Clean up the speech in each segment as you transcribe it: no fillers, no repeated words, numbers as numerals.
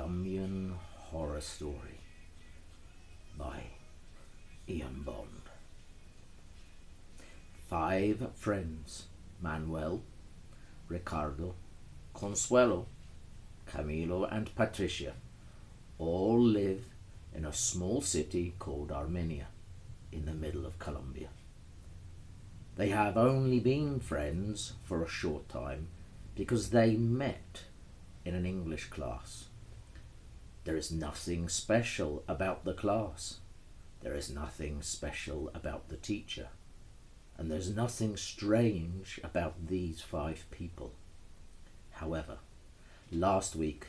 Colombian Horror Story by Ian Bond. 5 friends, Manuel, Ricardo, Consuelo, Camilo and Patricia, all live in a small city called Armenia in the middle of Colombia. They have only been friends for a short time because they met in an English class. There is nothing special about the class. There is nothing special about the teacher. And there's nothing strange about these 5 people. However, last week,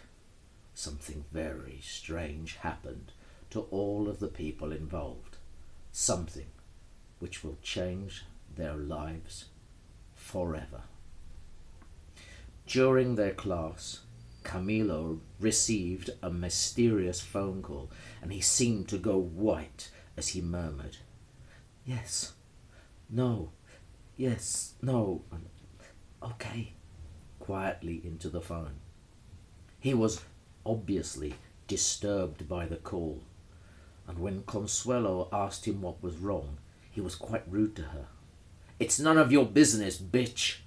something very strange happened to all of the people involved. Something which will change their lives forever. During their class, Camilo received a mysterious phone call, and he seemed to go white as he murmured, "Yes, no, yes, no, okay," quietly into the phone. He was obviously disturbed by the call, and when Consuelo asked him what was wrong, he was quite rude to her. "It's none of your business, bitch."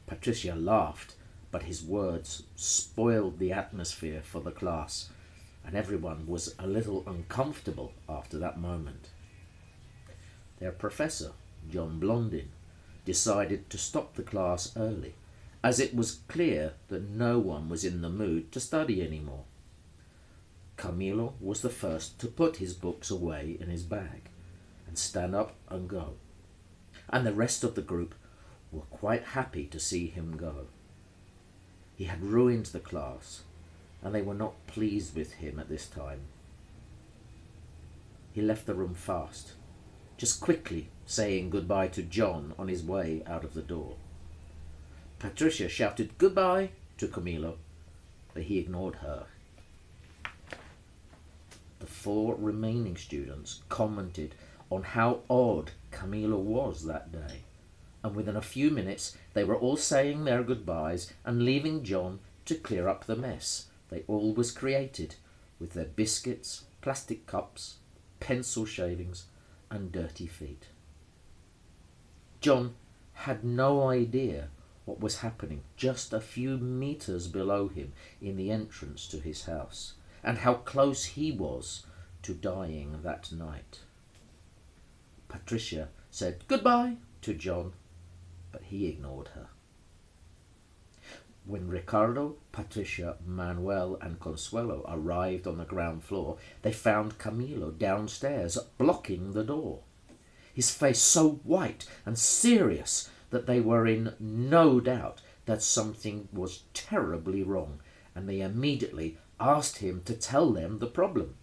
Patricia laughed, but his words spoiled the atmosphere for the class, and everyone was a little uncomfortable after that moment. Their professor, John Blondin, decided to stop the class early, as it was clear that no one was in the mood to study anymore. Camilo was the first to put his books away in his bag and stand up and go, and the rest of the group were quite happy to see him go. He had ruined the class, and they were not pleased with him at this time. He left the room fast, just quickly saying goodbye to John on his way out of the door. Patricia shouted goodbye to Camilo, but he ignored her. The 4 remaining students commented on how odd Camilo was that day, and within a few minutes they were all saying their goodbyes and leaving John to clear up the mess they always created with their biscuits, plastic cups, pencil shavings and dirty feet. John had no idea what was happening just a few meters below him in the entrance to his house, and how close he was to dying that night. Patricia said goodbye to John, but he ignored her. When Ricardo, Patricia, Manuel and Consuelo arrived on the ground floor, they found Camilo downstairs blocking the door, his face so white and serious that they were in no doubt that something was terribly wrong, and they immediately asked him to tell them the problem.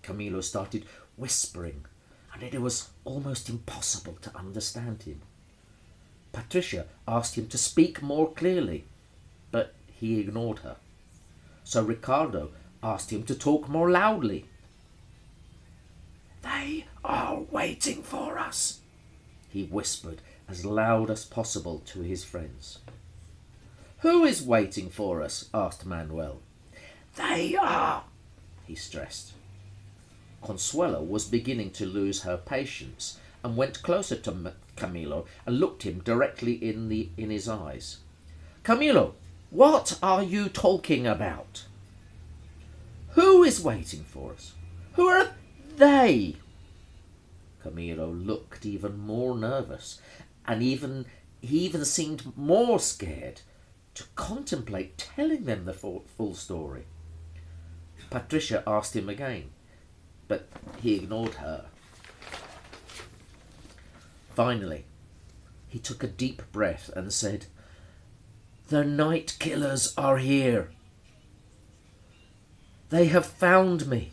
Camilo started whispering, and it was almost impossible to understand him. Patricia asked him to speak more clearly, but he ignored her. So Ricardo asked him to talk more loudly. "They are waiting for us," he whispered as loud as possible to his friends. "Who is waiting for us?" asked Manuel. "They are," he stressed. Consuelo was beginning to lose her patience and went closer to Camilo and looked him directly in his eyes. "Camilo, what are you talking about? Who is waiting for us? Who are they?" Camilo looked even more nervous, and he even seemed more scared to contemplate telling them the full story. Patricia asked him again, but he ignored her. Finally, he took a deep breath and said, "The night killers are here. They have found me.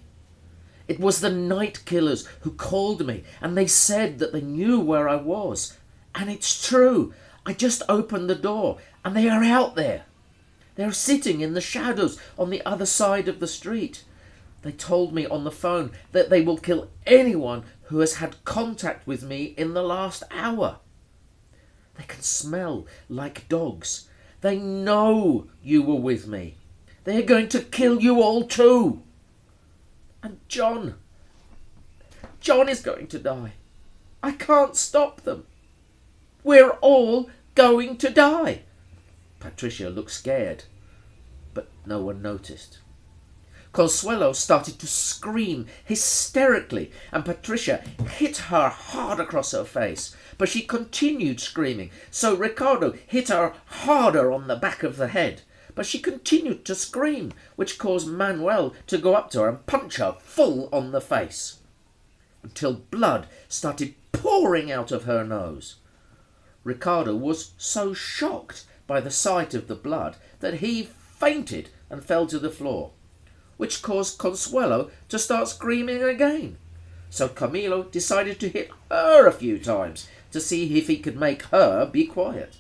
It was the night killers who called me, and they said that they knew where I was. And it's true. I just opened the door, and they are out there. They are sitting in the shadows on the other side of the street. They told me on the phone that they will kill anyone who has had contact with me in the last hour. They can smell like dogs. They know you were with me. They're going to kill you all too. And John is going to die. I can't stop them. We're all going to die. Patricia looked scared, but no one noticed. Consuelo started to scream hysterically, and Patricia hit her hard across her face. But she continued screaming, so Ricardo hit her harder on the back of the head. But she continued to scream, which caused Manuel to go up to her and punch her full on the face, until blood started pouring out of her nose. Ricardo was so shocked by the sight of the blood that he fainted and fell to the floor, which caused Consuelo to start screaming again. So Camilo decided to hit her a few times to see if he could make her be quiet.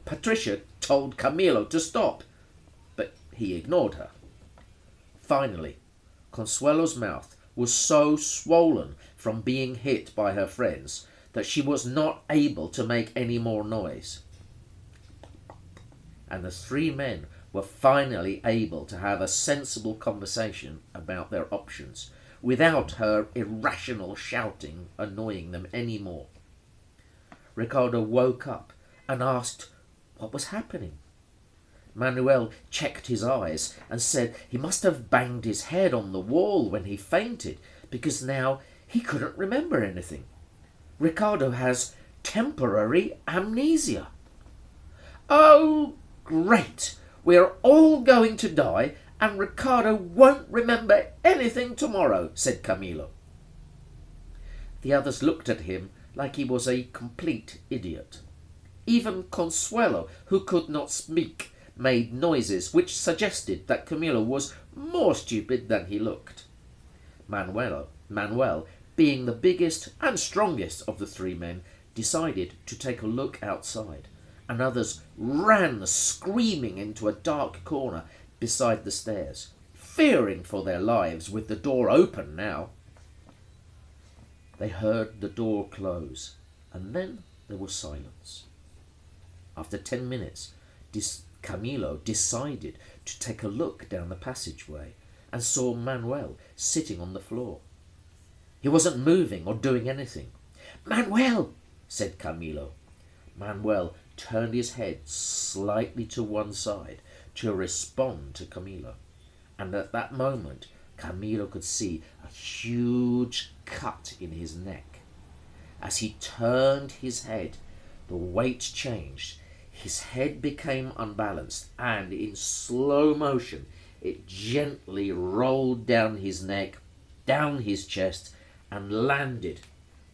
Patricia told Camilo to stop, but he ignored her. Finally, Consuelo's mouth was so swollen from being hit by her friends that she was not able to make any more noise. And the three men were finally able to have a sensible conversation about their options without her irrational shouting annoying them any more. Ricardo woke up and asked what was happening. Manuel checked his eyes and said he must have banged his head on the wall when he fainted, because now he couldn't remember anything. Ricardo has temporary amnesia. Oh, great! We're all going to die, and Ricardo won't remember anything tomorrow, said Camilo. The others looked at him like he was a complete idiot. Even Consuelo, who could not speak, made noises which suggested that Camilo was more stupid than he looked. Manuel, being the biggest and strongest of the three men, decided to take a look outside, and others ran screaming into a dark corner beside the stairs, fearing for their lives with the door open now. They heard the door close, and then there was silence. After 10 minutes, Camilo decided to take a look down the passageway and saw Manuel sitting on the floor. He wasn't moving or doing anything. "Manuel!" said Camilo. Manuel turned his head slightly to one side to respond to Camilo, and at that moment Camilo could see a huge cut in his neck. As he turned his head, the weight changed. His head became unbalanced, and in slow motion it gently rolled down his neck, down his chest, and landed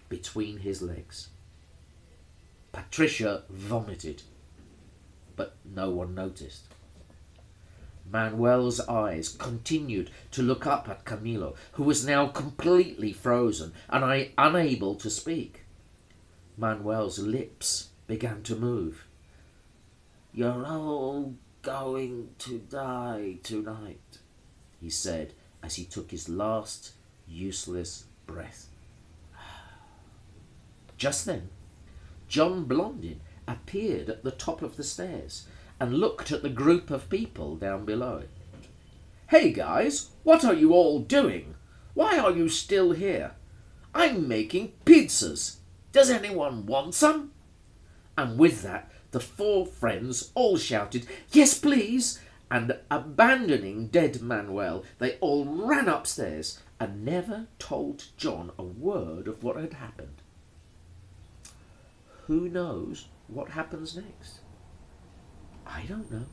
between his legs. Patricia vomited, but no one noticed. Manuel's eyes continued to look up at Camilo, who was now completely frozen and unable to speak. Manuel's lips began to move. "You're all going to die tonight," he said as he took his last useless breath. Just then, John Blondin appeared at the top of the stairs and looked at the group of people down below. "Hey guys, what are you all doing? Why are you still here? I'm making pizzas. Does anyone want some?" And with that, the four friends all shouted, "Yes, please!" And abandoning dead Manuel, they all ran upstairs and never told John a word of what had happened. Who knows what happens next? I don't know.